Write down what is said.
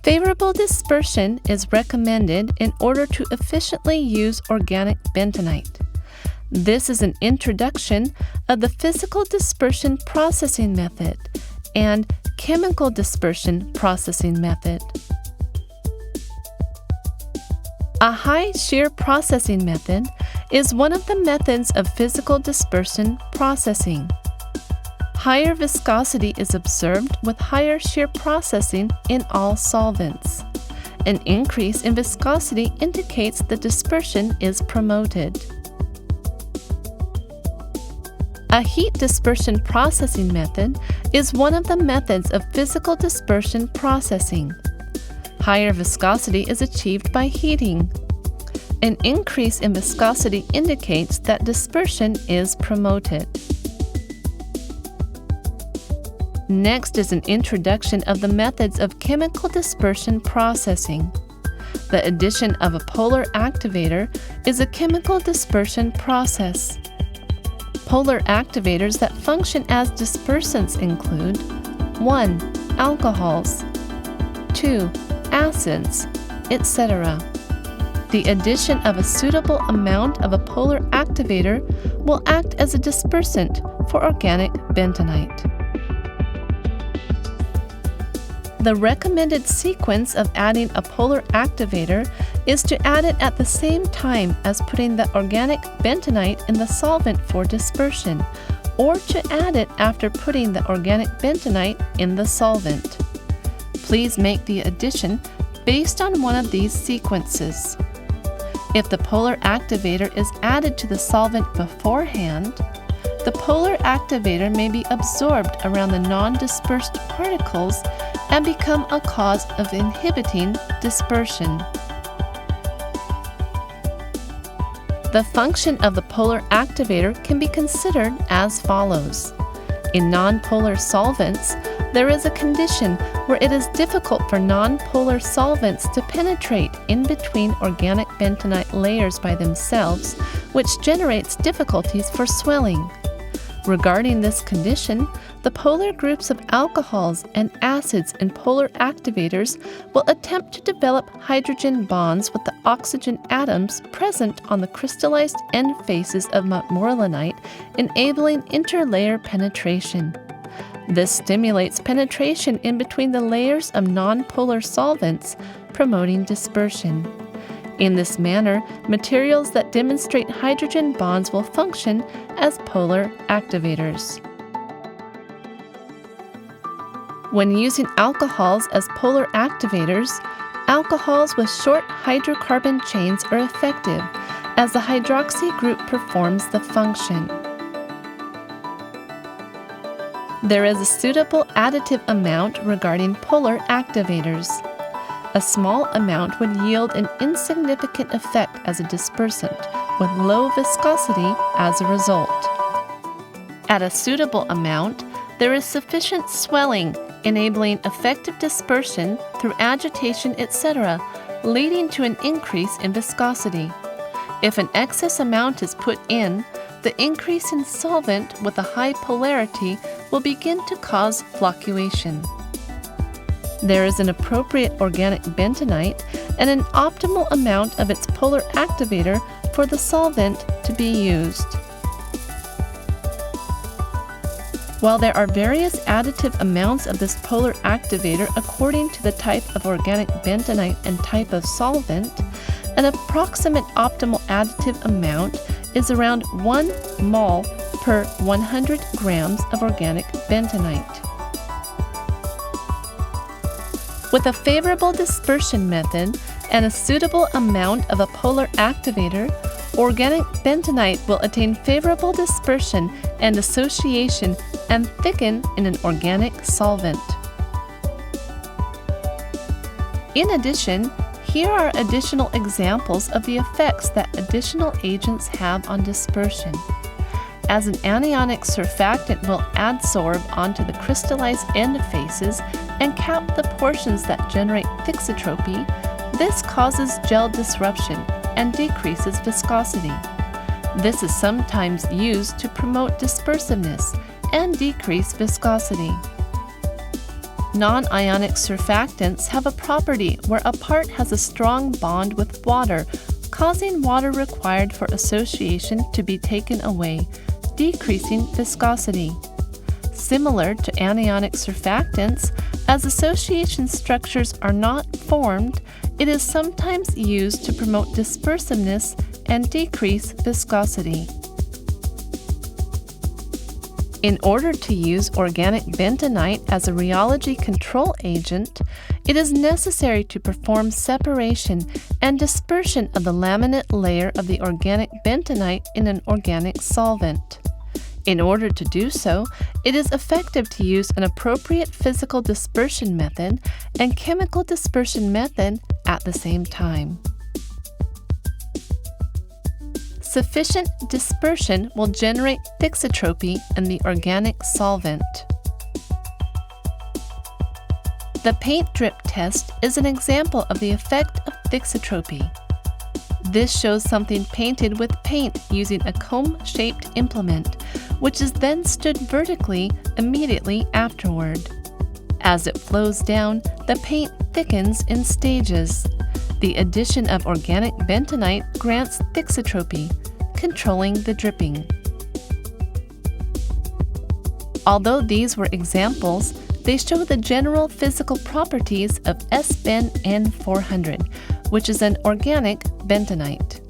Favorable dispersion is recommended in order to efficiently use organic bentonite. This is an introduction of the physical dispersion processing method and chemical dispersion processing method. A high shear processing method is one of the methods of physical dispersion processing. Higher viscosity is observed with higher shear processing in all solvents. An increase in viscosity indicates the dispersion is promoted. A heat dispersion processing method is one of the methods of physical dispersion processing. Higher viscosity is achieved by heating. An increase in viscosity indicates that dispersion is promoted. Next is an introduction of the methods of chemical dispersion processing. The addition of a polar activator is a chemical dispersion process. Polar activators that function as dispersants include 1. Alcohols, 2. Acids, etc. The addition of a suitable amount of a polar activator will act as a dispersant for organic bentonite. The recommended sequence of adding a polar activator is to add it at the same time as putting the organic bentonite in the solvent for dispersion, or to add it after putting the organic bentonite in the solvent. Please make the addition based on one of these sequences. If the polar activator is added to the solvent beforehand, the polar activator may be absorbed around the non-dispersed particles and become a cause of inhibiting dispersion. The function of the polar activator can be considered as follows. In nonpolar solvents, there is a condition where it is difficult for nonpolar solvents to penetrate in between organic bentonite layers by themselves, which generates difficulties for swelling. Regarding this condition, the polar groups of alcohols and acids in polar activators will attempt to develop hydrogen bonds with the oxygen atoms present on the crystallized end faces of montmorillonite, enabling interlayer penetration. This stimulates penetration in between the layers of nonpolar solvents, promoting dispersion. In this manner, materials that demonstrate hydrogen bonds will function as polar activators. When using alcohols as polar activators, alcohols with short hydrocarbon chains are effective, as the hydroxy group performs the function. There is a suitable additive amount regarding polar activators. A small amount would yield an insignificant effect as a dispersant, with low viscosity as a result. At a suitable amount, there is sufficient swelling, enabling effective dispersion through agitation, etc., leading to an increase in viscosity. If an excess amount is put in, the increase in solvent with a high polarity will begin to cause flocculation. There is an appropriate organic bentonite and an optimal amount of its polar activator for the solvent to be used. While there are various additive amounts of this polar activator according to the type of organic bentonite and type of solvent, an approximate optimal additive amount is around 1 mol per 100 grams of organic bentonite. With a favorable dispersion method and a suitable amount of a polar activator, organic bentonite will attain favorable dispersion and association and thicken in an organic solvent. In addition, here are additional examples of the effects that additional agents have on dispersion. As an anionic surfactant will adsorb onto the crystallized end faces and cap the portions that generate thixotropy, this causes gel disruption and decreases viscosity. This is sometimes used to promote dispersiveness and decrease viscosity. Non-ionic surfactants have a property where a part has a strong bond with water, causing water required for association to be taken away, decreasing viscosity. Similar to anionic surfactants, as association structures are not formed, it is sometimes used to promote dispersiveness and decrease viscosity. In order to use organic bentonite as a rheology control agent, it is necessary to perform separation and dispersion of the laminate layer of the organic bentonite in an organic solvent. In order to do so, it is effective to use an appropriate physical dispersion method and chemical dispersion method at the same time. Sufficient dispersion will generate thixotropy in the organic solvent. The paint drip test is an example of the effect of thixotropy. This shows something painted with paint using a comb-shaped implement, which is then stood vertically immediately afterward. As it flows down, the paint thickens in stages. The addition of organic bentonite grants thixotropy, controlling the dripping. Although these were examples, they show the general physical properties of S-Ben N400, which is an organic bentonite.